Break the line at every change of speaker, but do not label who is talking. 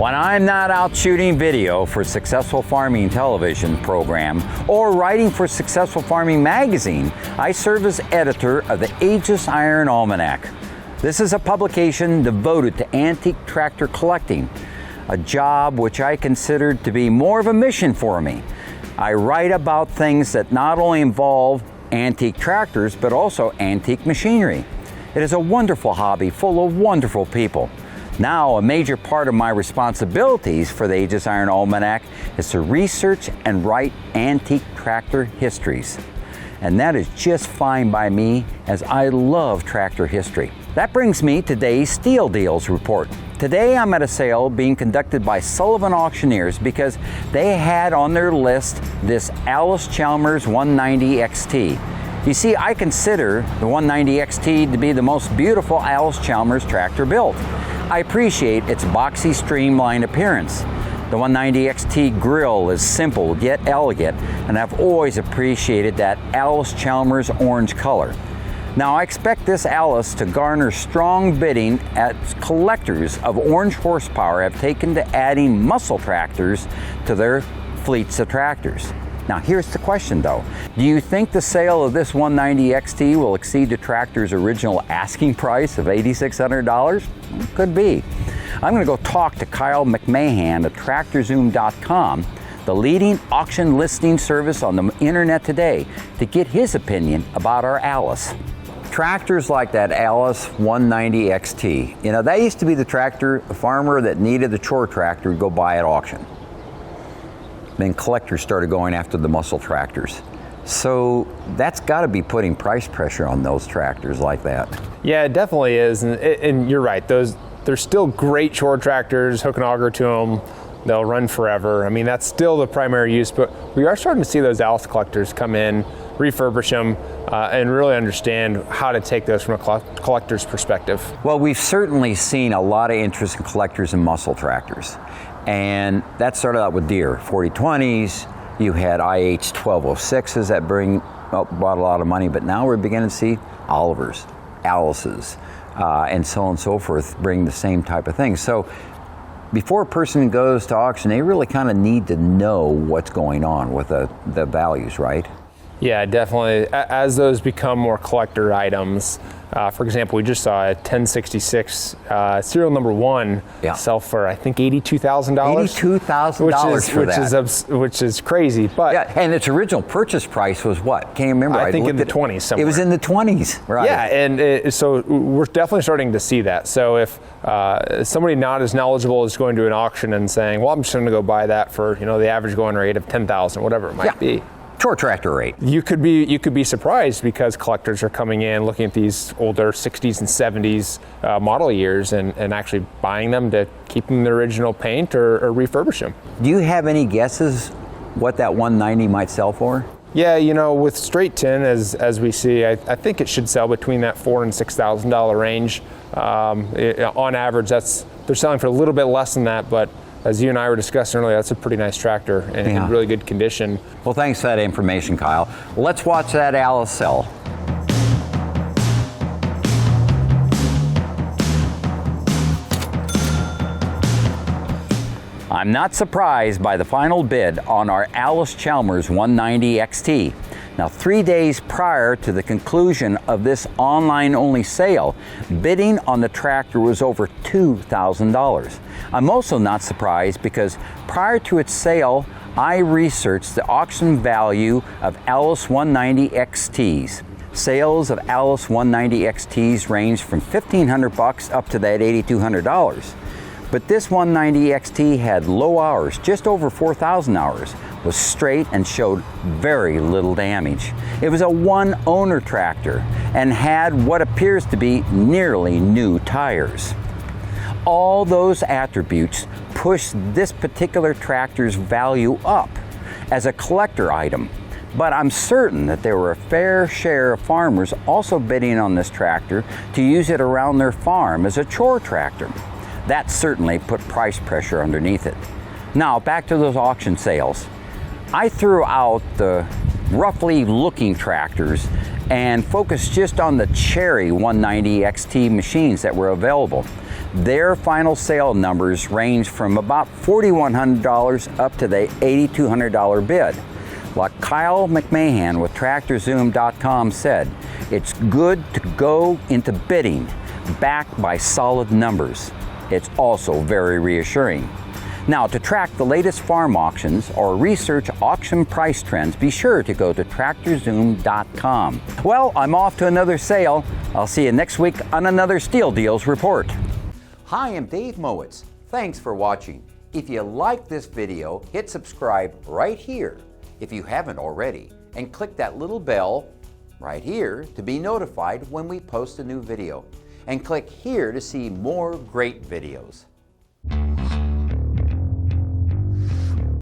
When I'm not out shooting video for Successful Farming television program or writing for Successful Farming magazine, I serve as editor of the Aegis Iron Almanac. This is a publication devoted to antique tractor collecting, a job which I consider to be more of a mission for me. I write about things that not only involve antique tractors, but also antique machinery. It is a wonderful hobby full of wonderful people. Now, a major part of my responsibilities for the Aegis Iron Almanac is to research and write antique tractor histories. And that is just fine by me, as I love tractor history. That brings me to today's Steel Deals report. Today I'm at a sale being conducted by Sullivan Auctioneers because they had on their list this Allis-Chalmers 190 XT. You see, I consider the 190 XT to be the most beautiful Allis-Chalmers tractor built. I appreciate its boxy, streamlined appearance. The 190 XT grille is simple yet elegant, and I've always appreciated that Allis-Chalmers orange color. Now, I expect this Allis to garner strong bidding as collectors of orange horsepower have taken to adding muscle tractors to their fleets of tractors. Now, here's the question though. Do you think the sale of this 190 XT will exceed the tractor's original asking price of $8,600? Could be. I'm going to go talk to Kyle McMahon at Tractorzoom.com, the leading auction listing service on the internet today, to get his opinion about our Allis. Tractors like that Allis 190 XT, you know, that used to be the tractor the farmer that needed the chore tractor would go buy at auction. Then collectors started going after the muscle tractors. So that's got to be putting price pressure on those tractors like that.
Yeah, it definitely is, and you're right. They're still great chore tractors, hook and auger to them. They'll run forever. I mean, that's still the primary use, but we are starting to see those Allis collectors come in, refurbish them, and really understand how to take those from a collector's perspective.
Well, we've certainly seen a lot of interest in collectors and muscle tractors. And that started out with Deere 4020s. You had IH 1206s that brought a lot of money, but now we're beginning to see Olivers, Allis's, and so on and so forth bring the same type of thing. So before a person goes to auction, they really kind of need to know what's going on with the values, right?
Yeah, definitely. As those become more collector items, for example, we just saw a 1066 serial number 1 sell for, I think, $82,000.
$82,000 for that.
Which is crazy. But
yeah, and its original purchase price was what? Can't remember.
I think in the 20s somewhere.
It was in the 20s, right?
Yeah, and so we're definitely starting to see that. So if somebody not as knowledgeable is going to an auction and saying, well, I'm just going to go buy that for, you know, the average going rate of $10,000, whatever it might be.
Chore tractor rate.
You could be surprised because collectors are coming in looking at these older 60s and 70s model years and actually buying them to keep them in the original paint or refurbish them.
Do you have any guesses what that 190 might sell for?
Yeah, you know, with straight tin, as we see, I think it should sell between that $4,000 and $6,000 range. On average, they're selling for a little bit less than that, but as you and I were discussing earlier, that's a pretty nice tractor and in really good condition.
Well, thanks for that information, Kyle. Let's watch that Allis sell. I'm not surprised by the final bid on our Allis-Chalmers 190 XT. Now, 3 days prior to the conclusion of this online-only sale, bidding on the tractor was over $2,000. I'm also not surprised because prior to its sale, I researched the auction value of Allis 190 XTs. Sales of Allis 190 XTs range from $1,500 up to that $8,200. But this 190 XT had low hours, just over 4,000 hours, was straight and showed very little damage. It was a one-owner tractor and had what appears to be nearly new tires. All those attributes push this particular tractor's value up as a collector item. But I'm certain that there were a fair share of farmers also bidding on this tractor to use it around their farm as a chore tractor. That certainly put price pressure underneath it. Now, back to those auction sales. I threw out the roughly looking tractors and focused just on the Cherry 190 XT machines that were available. Their final sale numbers range from about $4,100 up to the $8,200 bid. Like Kyle McMahon with Tractorzoom.com said, it's good to go into bidding backed by solid numbers. It's also very reassuring. Now, to track the latest farm auctions or research auction price trends, be sure to go to Tractorzoom.com. Well, I'm off to another sale. I'll see you next week on another Steel Deals Report. Hi, I'm Dave Mowitz. Thanks for watching. If you like this video, hit subscribe right here if you haven't already, and click that little bell right here to be notified when we post a new video. And click here to see more great videos.